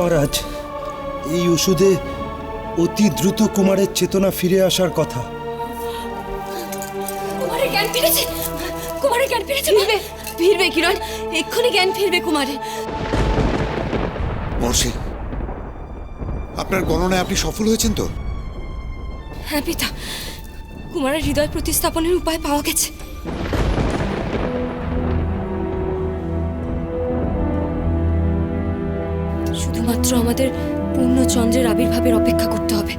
মহারাজ, এই ওষুধে অতি দ্রুত কুমারের চেতনা ফিরে আসার কথা। কুমারের জ্ঞান ফিরেছে, কুমারের জ্ঞান ফিরেছে। ফিরবে, ফিরবে কিরণ, এক্ষুনি জ্ঞান ফিরবে কুমারের। মহর্ষি, আপনার গণনায় আপনি সফল হয়েছেন তো? হ্যাঁ পিতা, কুমারের হৃদয় প্রতিস্থাপনের উপায় পাওয়া গেছে। শুধুমাত্র আমাদের পূর্ণচন্দ্রের আবির্ভাবের অপেক্ষা করতে হবে।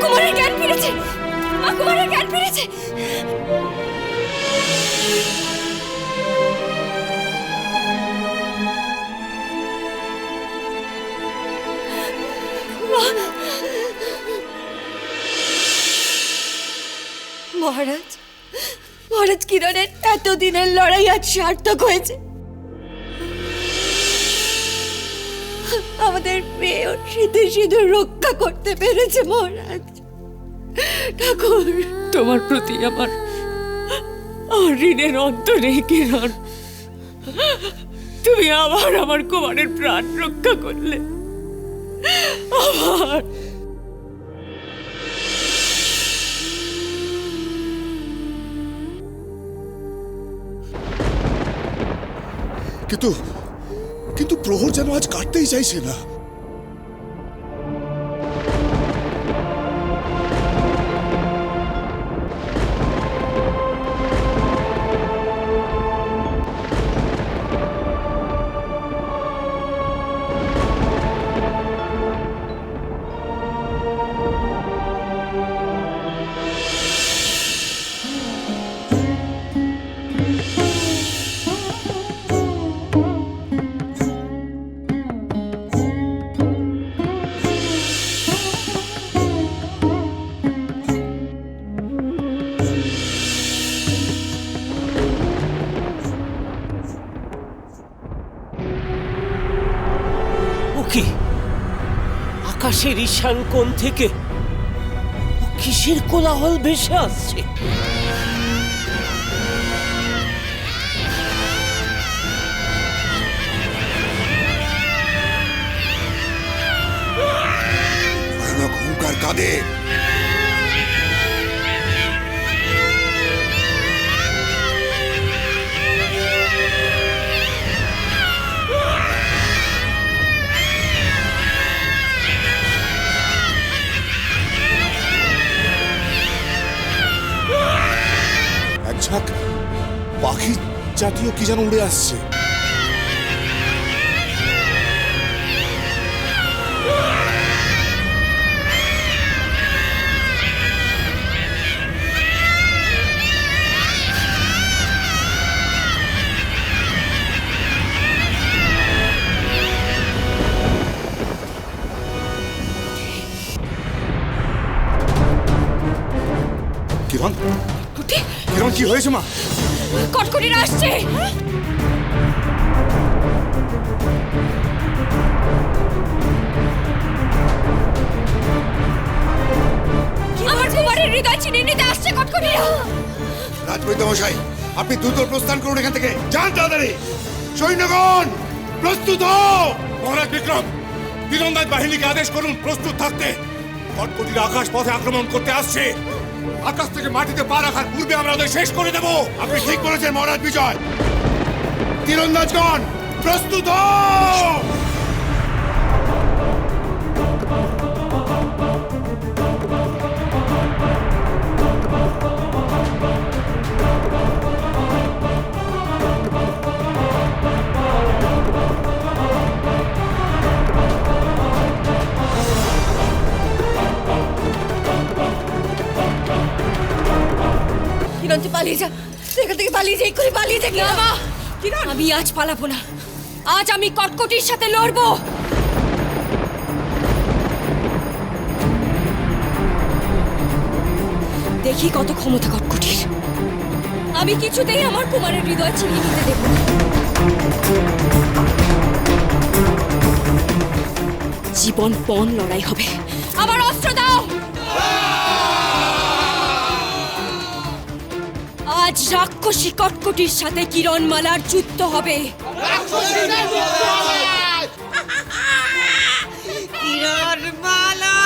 কুমারের জ্ঞান ফিরেছে, কুমারের জ্ঞান ফিরেছে। মহারাজ, মহারাজ, কিরণের এতদিনের লড়াই আজ সার্থক হয়েছে। আমাদের মেয়ে ওর শীতে সিঁদুর রক্ষা করতে পেরেছে। মহারাজ, ঠাকুর, তোমার প্রতি আমার ঋণের অন্ত নেই কিরণ। তুমি আবার আমার কুমারের প্রাণ রক্ষা করলে। আবার কিন্তু কিন্তু প্রহর যেন আজ কাটতেই চাইছে না। কি আকাশের ঈশান কোণ থেকে কিসের কোলাহল ভেসে আসছে? ভয়ানক হুঙ্কার কাদের? ঝাঁক পাখি জাতীয় কি যেন উড়ে আসছে। কিরণ, কিরণ, কি হয়েছে মা? কটকটিরা আসছে। আমার কুমারের হৃদয় চিনে নিতে আসছে কটকটিরা। রাজবৈদ্য মশাই, আপনি দ্রুত প্রস্থান করুন এখান থেকে। যান তাড়াতাড়ি। সৈন্যগণ প্রস্তুত হও। মহারাজ বিক্রম, তীরন্দাজ বাহিনীকে আদেশ করুন প্রস্তুত থাকতে। কটকটিরা আকাশ পথে আক্রমণ করতে আসছে। আকাশ থেকে মাটিতে পা রাখার পূর্বে আমরা ওদের শেষ করে দেব। আপনি ঠিক বলেছেন মহারাজ বিজয়। তীরন্দাজগণ প্রস্তুত হও। কিরণ, তুই পালিয়ে যা, এখান থেকে পালিয়ে যা, এক্ষুনি পালিয়ে যা। কিরণ, আমি আজ পালাবো না। আজ আমি কটকটির সাথে লড়বো। দেখি কত ক্ষমতা কটকটির। আমি কিছুতেই আমার কুমারের হৃদয় ছিনিয়ে নিতে দেব না। জীবনপণ লড়াই হবে। আমার অস্ত্র দাও। আজ রাক্ষসী কটকটির সাথে কিরণমালার যুদ্ধ হবে। কিরণমালা!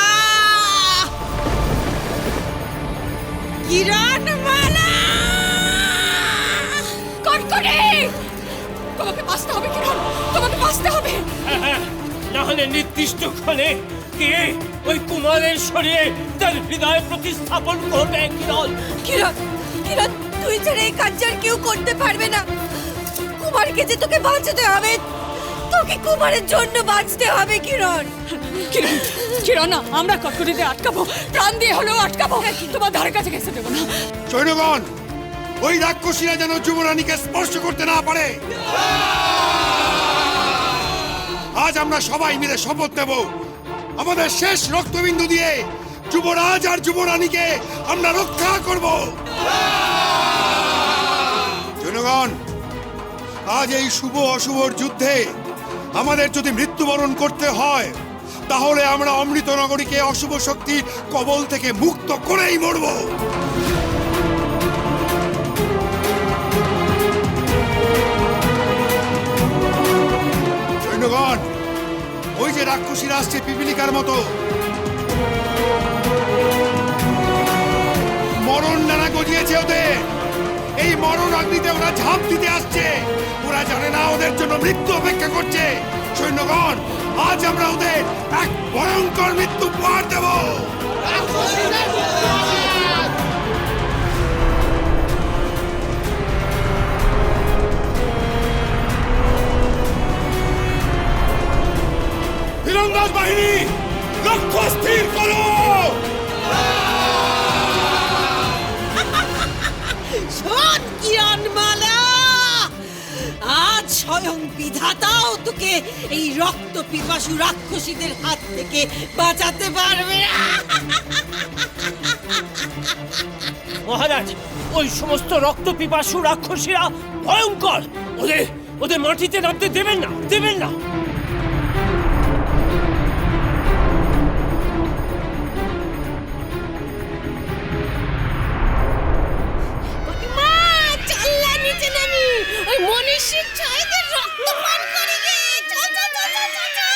কিরণমালা! কটকটি, তোমাকে বাঁচতে হবে কিরণ, তোমাকে বাঁচতে হবে। না হলে নির্দিষ্ট ক্ষণে কে ওই কুমারের শরীরে তার হৃদয় প্রতিস্থাপন করবে। কিরণ, কিরণ, কিরণ, তুই ছাড়া এই কাজ আর কেউ করতে পারবে না। কুমারকে যে তোকে বাঁচাতে হবে, তোকে কুমারের জন্য বাঁচতে হবে কিরণ। কিরণ, কিরণ না, আমরা কটকটিতে আটকাবো, প্রাণ দিয়ে হলেও আটকাবো, তোমার ধারে কাছে গেছে দেবো না। সৈন্যগণ, ওই রাক্ষসীরা যেন যুবরানীকে স্পর্শ করতে না পারে। আজ আমরা সবাই মিলে শপথ নেব, আমাদের শেষ রক্তবিন্দু দিয়ে যুবরাজ আর যুবরানীকে আমরা রক্ষা করব। জনগণ, আজ এই শুভ অশুভর যুদ্ধে আমাদের যদি মৃত্যুবরণ করতে হয়, তাহলে আমরা অমৃত নগরীকে অশুভ শক্তির কবল থেকে মুক্ত করেই মরব। সৈন্যগণ, ওই যে রাক্ষসীরা আসছে পিপিলিকার মতো, মরণ নানা গজিয়েছে ওদের। এই মরণ অগ্নিতে ওরা ঝাঁপ দিতে আসছে। ওরা জানে না ওদের জন্য মৃত্যু অপেক্ষা করছে। সৈন্যগণ, আজ আমরা ওদের এক ভয়ঙ্কর মৃত্যু উপহার দেব। তীরন্দাজ বাহিনী, লক্ষ্য স্থির করো। শোন কিরণমালা, আজ স্বয়ং বিধাতাও তোকে এই রক্ত পিপাসু রাক্ষসীদের হাত থেকে বাঁচাতে পারবে না। মহারাজ, ওই সমস্ত রক্ত পিপাসু রাক্ষসীরা ভয়ঙ্কর। ওদের ওদের মাটিতে নামতে দেবেন না, দেবেন না। মা, চল্লা নিচে নামি, ওই মনীষীর ছাইদের রক্ত পান করি গে। চল চল চল চল চল চল।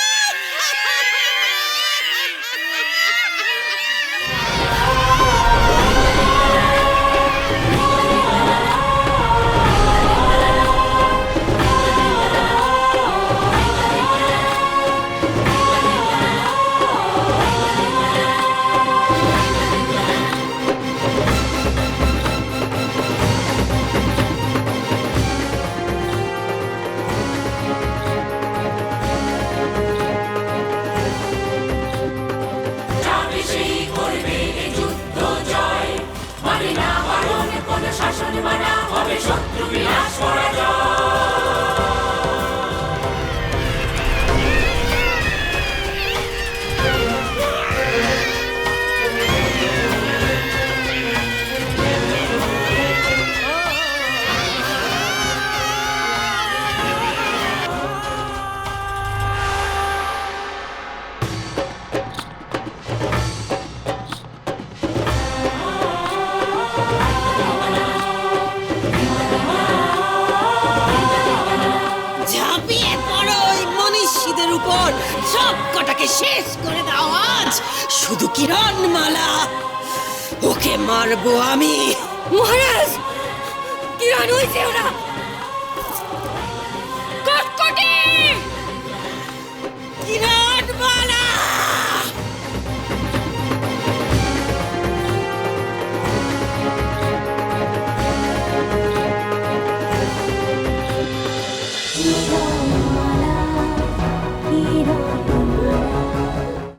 ঝাঁপিয়ে পড়ো ওই মনীষীদের উপর, সব কটাকে শেষ করে দাও আজ। শুধু কিরণমালা, ওকে মারবো আমি। মহারাজ, কিরণ, ওই যে ওরা